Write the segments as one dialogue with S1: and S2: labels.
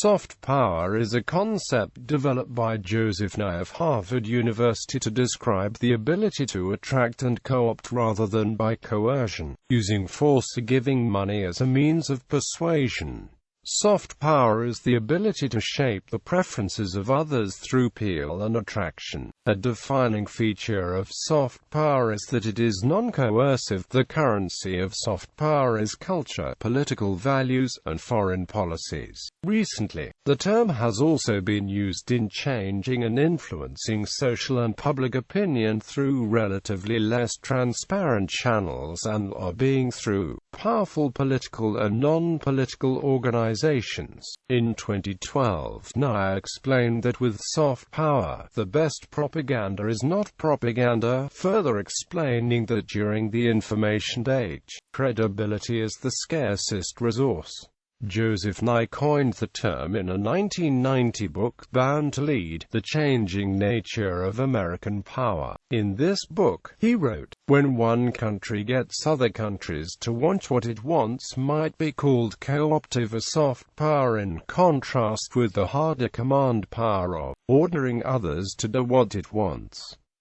S1: Soft power is a concept developed by Joseph Nye of Harvard University to describe the ability to attract and co-opt rather than by coercion, using force or giving money as a means of persuasion. Soft power is the ability to shape the preferences of others through appeal and attraction. A defining feature of soft power is that it is non-coercive. The currency of soft power is culture, political values, and foreign policies. Recently, the term has also been used in changing and influencing social and public opinion through relatively less transparent channels and lobbying through powerful political and non-political organizations. In 2012, Nye explained that with soft power, the best propaganda is not propaganda, further explaining that during the information age, credibility is the scarcest resource. Joseph Nye coined the term in a 1990 book, Bound to Lead: The Changing Nature of American Power. In this book, he wrote, "When one country gets other countries to want what it wants might be called co-optive or soft power, in contrast with the harder command power of ordering others to do what it wants."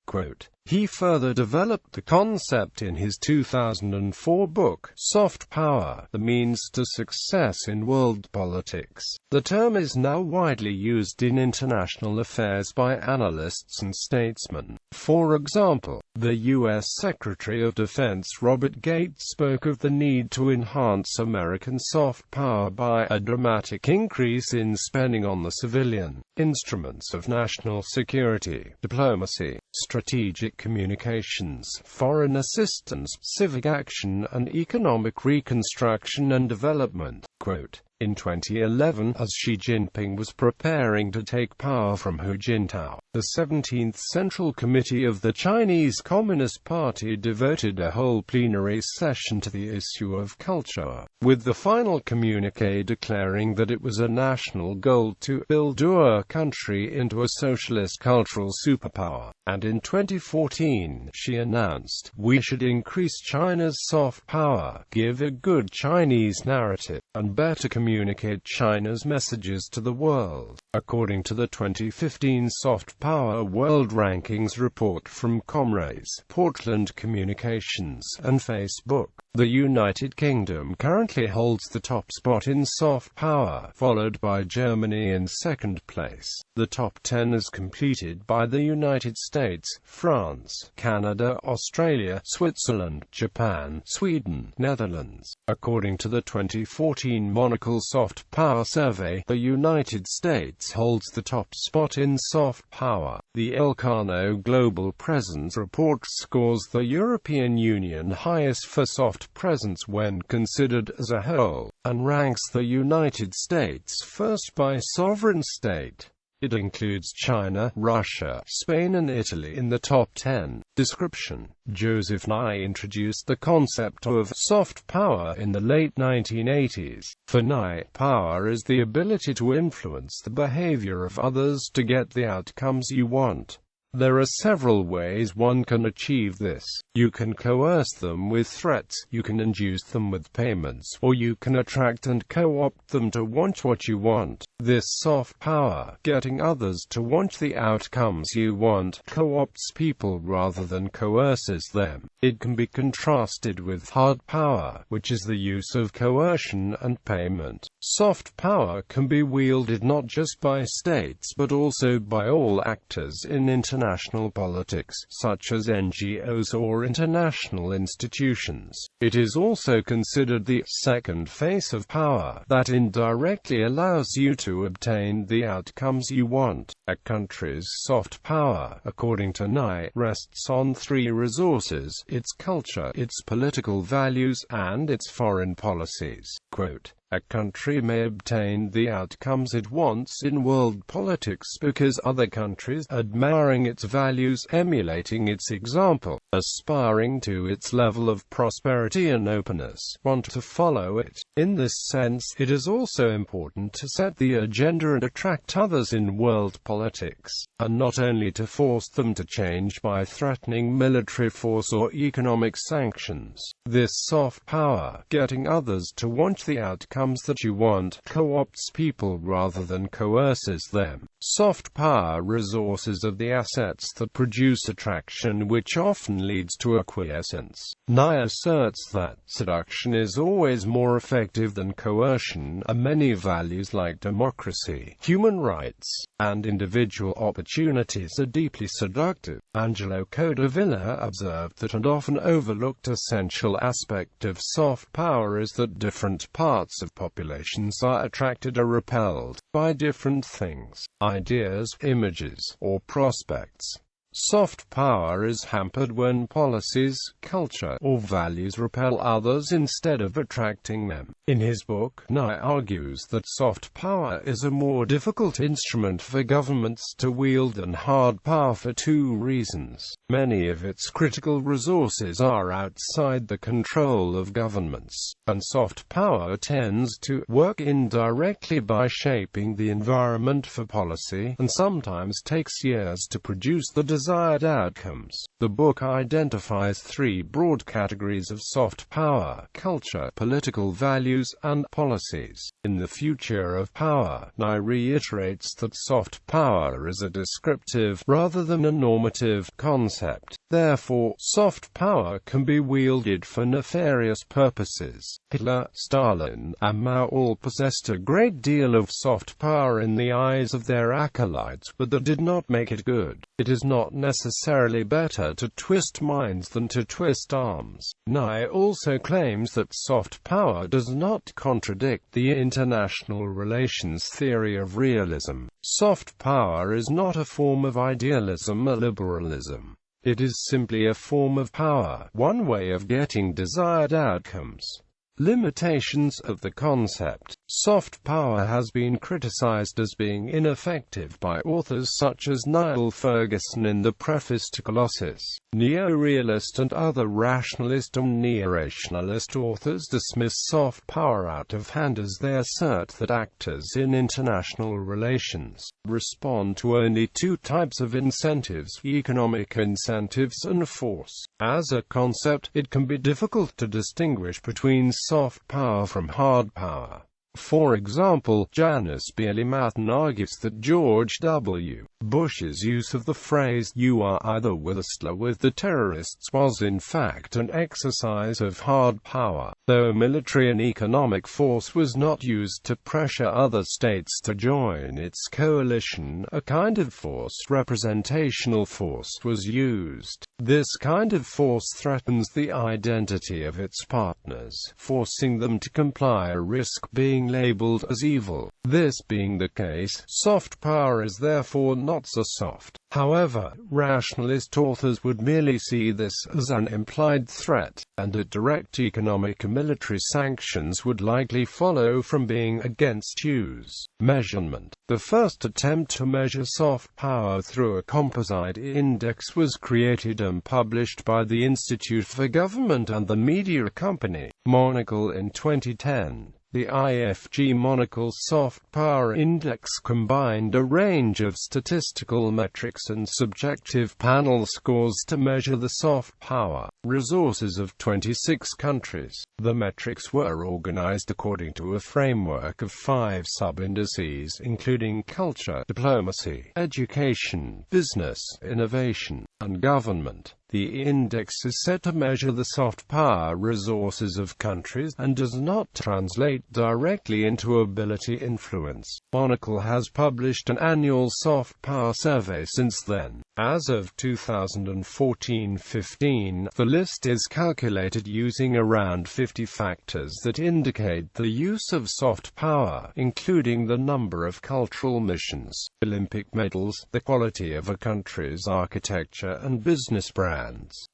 S1: Quote. He further developed the concept in his 2004 book, Soft Power: The Means to Success in World Politics. The term is now widely used in international affairs by analysts and statesmen. For example, the U.S. Secretary of Defense Robert Gates spoke of the need to enhance American soft power by a dramatic increase in spending on the civilian instruments of national security, diplomacy, strategic communications, foreign assistance, civic action, and economic reconstruction and development. Quote. In 2011, as Xi Jinping was preparing to take power from Hu Jintao, the 17th Central Committee of the Chinese Communist Party devoted a whole plenary session to the issue of culture, with the final communiqué declaring that it was a national goal to build our country into a socialist cultural superpower. And in 2014, Xi announced, "We should increase China's soft power, give a good Chinese narrative, and better communicate China's messages to the world." According to the 2015 Soft Power World Rankings report from Comraze, Portland Communications, and Facebook, the United Kingdom currently holds the top spot in soft power, followed by Germany in second place. The top 10 is completed by the United States, France, Canada, Australia, Switzerland, Japan, Sweden, Netherlands. According to the 2014 Monocle Soft Power Survey, the United States holds the top spot in soft power. The Elcano Global Presence report scores the European Union highest for soft presence when considered as a whole, and ranks the United States first by sovereign state. It includes China, Russia, Spain and Italy in the top 10. Description: Joseph Nye introduced the concept of soft power in the late 1980s. For Nye, power is the ability to influence the behavior of others to get the outcomes you want. There are several ways one can achieve this. You can coerce them with threats, you can induce them with payments, or you can attract and co-opt them to want what you want. This soft power, getting others to want the outcomes you want, co-opts people rather than coerces them. It can be contrasted with hard power, which is the use of coercion and payment. Soft power can be wielded not just by states but also by all actors in international politics, such as NGOs or international institutions. It is also considered the second face of power, that indirectly allows you to obtain the outcomes you want. A country's soft power, according to Nye, rests on three resources: its culture, its political values, and its foreign policies. Quote, "A country may obtain the outcomes it wants in world politics because other countries, admiring its values, emulating its example, aspiring to its level of prosperity and openness, want to follow it. In this sense, it is also important to set the agenda and attract others in world politics, and not only to force them to change by threatening military force or economic sanctions. This soft power, getting others to want the outcome outcomes that you want, co-opts people rather than coerces them. Soft power resources are the assets that produce attraction, which often leads to acquiescence. Nye asserts that seduction is always more effective than coercion, and many values like democracy, human rights, and individual opportunities are deeply seductive. Angelo Codevilla observed that an often overlooked essential aspect of soft power is that different parts of populations are attracted or repelled by different things, ideas, images, or prospects. Soft power is hampered when policies, culture, or values repel others instead of attracting them. In his book, Nye argues that soft power is a more difficult instrument for governments to wield than hard power for two reasons. Many of its critical resources are outside the control of governments, and soft power tends to work indirectly by shaping the environment for policy, and sometimes takes years to produce the desired outcomes. The book identifies three broad categories of soft power: culture, political values, and policies. In The Future of Power, Nye reiterates that soft power is a descriptive, rather than a normative, concept. Therefore, soft power can be wielded for nefarious purposes. Hitler, Stalin, and Mao all possessed a great deal of soft power in the eyes of their acolytes, but that did not make it good. It is not necessarily better to twist minds than to twist arms. Nye also claims that soft power does not contradict the international relations theory of realism. Soft power is not a form of idealism or liberalism. It is simply a form of power, one way of getting desired outcomes. Limitations of the concept. Soft power has been criticized as being ineffective by authors such as Niall Ferguson in the preface to Colossus. Neo-realist and other rationalist and neo-rationalist authors dismiss soft power out of hand as they assert that actors in international relations respond to only two types of incentives: economic incentives and force. As a concept, it can be difficult to distinguish between soft power from hard power. For example, Janice Bielematan argues that George W. Bush's use of the phrase "you are either with us or with the terrorists" was in fact an exercise of hard power, though military and economic force was not used to pressure other states to join its coalition. A kind of force, representational force, was used. This kind of force threatens the identity of its partners, forcing them to comply or risk being labeled as evil. This being the case, soft power is therefore not so soft. However, rationalist authors would merely see this as an implied threat, and that direct economic and military sanctions would likely follow from being against use. Measurement. The first attempt to measure soft power through a composite index was created and published by the Institute for Government and the Media Company, Monocle, in 2010. The IFG Monocle Soft Power Index combined a range of statistical metrics and subjective panel scores to measure the soft power resources of 26 countries. The metrics were organized according to a framework of 5 sub-indices, including culture, diplomacy, education, business, innovation, and government. The index is set to measure the soft power resources of countries, and does not translate directly into ability influence. Monocle has published an annual soft power survey since then. As of 2014-15, the list is calculated using around 50 factors that indicate the use of soft power, including the number of cultural missions, Olympic medals, the quality of a country's architecture, and business brands.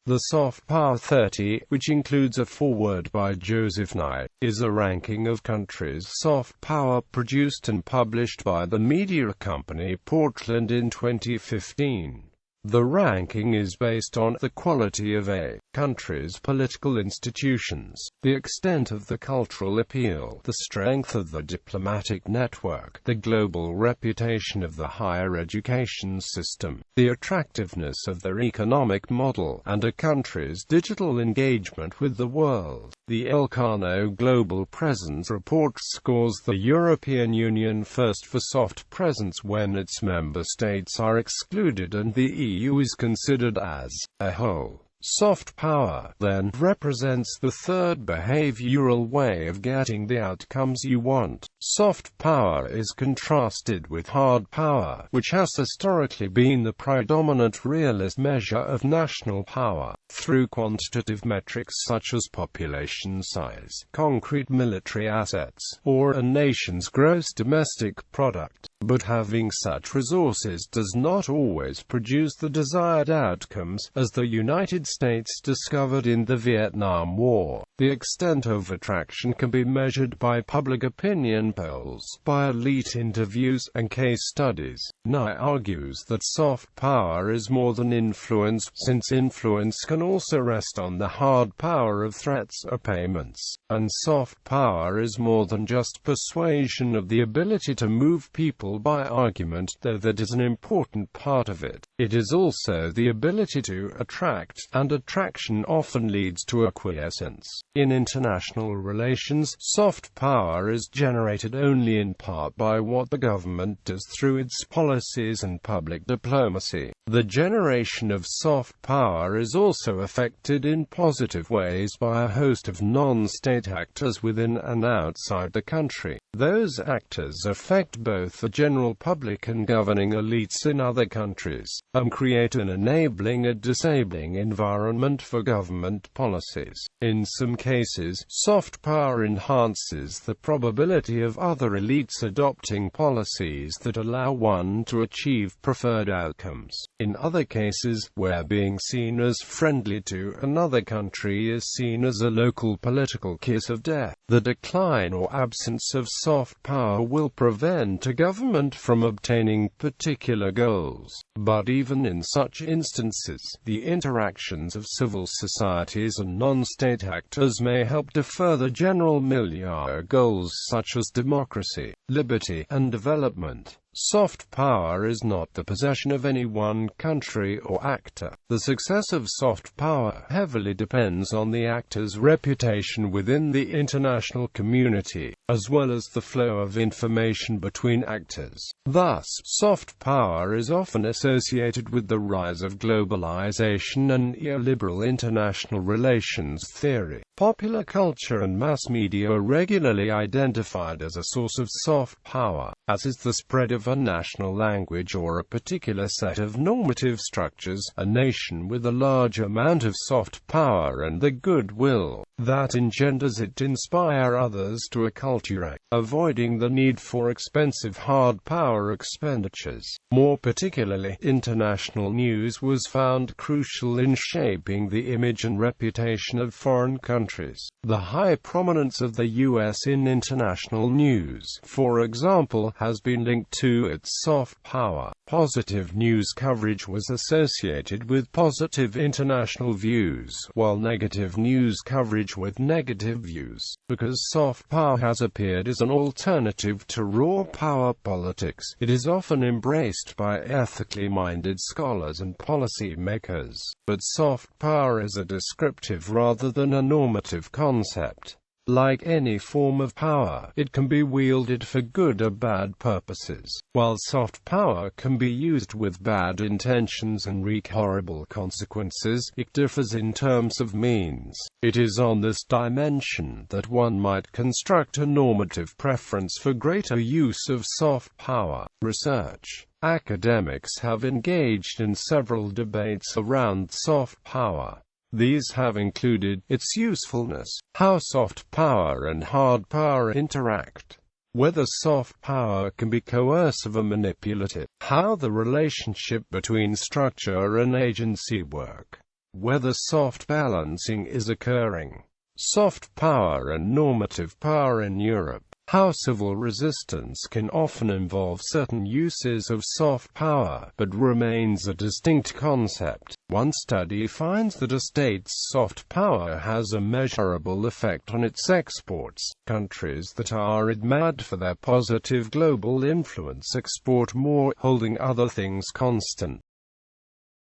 S1: The Soft Power 30, which includes a foreword by Joseph Nye, is a ranking of countries' soft power produced and published by the media company Portland in 2015. The ranking is based on the quality of a country's political institutions, the extent of the cultural appeal, the strength of the diplomatic network, the global reputation of the higher education system, the attractiveness of their economic model, and a country's digital engagement with the world. The Elcano Global Presence Report scores the European Union first for soft presence when its member states are excluded and the EU is considered as a whole. Soft power, then, represents the third behavioral way of getting the outcomes you want. Soft power is contrasted with hard power, which has historically been the predominant realist measure of national power, through quantitative metrics such as population size, concrete military assets, or a nation's gross domestic product. But having such resources does not always produce the desired outcomes, as the United States discovered in the Vietnam War. The extent of attraction can be measured by public opinion polls, by elite interviews, and case studies. Nye argues that soft power is more than influence, since influence can also rest on the hard power of threats or payments. And soft power is more than just persuasion of the ability to move people by argument, though that is an important part of it. It is also the ability to attract, and attraction often leads to acquiescence. In international relations, soft power is generated only in part by what the government does through its policies and public diplomacy. The generation of soft power is also affected in positive ways by a host of non-state actors within and outside the country. Those actors affect both the general public and governing elites in other countries, and create an enabling and disabling environment for government policies. In some cases, soft power enhances the probability of other elites adopting policies that allow one to achieve preferred outcomes. In other cases, where being seen as friendly to another country is seen as a local political kiss of death, the decline or absence of soft power will prevent a government from obtaining particular goals. But even in such instances, the interactions of civil societies and non-state actors may help to further general milieu goals such as democracy, liberty, and development. Soft power is not the possession of any one country or actor. The success of soft power heavily depends on the actor's reputation within the international community, as well as the flow of information between actors. Thus, soft power is often associated with the rise of globalization and neoliberal international relations theory. Popular culture and mass media are regularly identified as a source of soft power, as is the spread of a national language or a particular set of normative structures. A nation with a large amount of soft power and the goodwill that engenders it inspire others to acculturate, avoiding the need for expensive hard power expenditures. More particularly, international news was found crucial in shaping the image and reputation of foreign countries. The high prominence of the U.S. in international news, for example, has been linked to its soft power. Positive news coverage was associated with positive international views, while negative news coverage with negative views. Because soft power has appeared as an alternative to raw power politics, it is often embraced by ethically minded scholars and policy makers. But soft power is a descriptive rather than a normative concept. Like any form of power, it can be wielded for good or bad purposes. While soft power can be used with bad intentions and wreak horrible consequences, it differs in terms of means. It is on this dimension that one might construct a normative preference for greater use of soft power. Research. Academics have engaged in several debates around soft power. These have included its usefulness, how soft power and hard power interact, whether soft power can be coercive or manipulative, how the relationship between structure and agency work, whether soft balancing is occurring, soft power and normative power in Europe, how civil resistance can often involve certain uses of soft power, but remains a distinct concept. One study finds that a state's soft power has a measurable effect on its exports. Countries that are admired for their positive global influence export more, holding other things constant.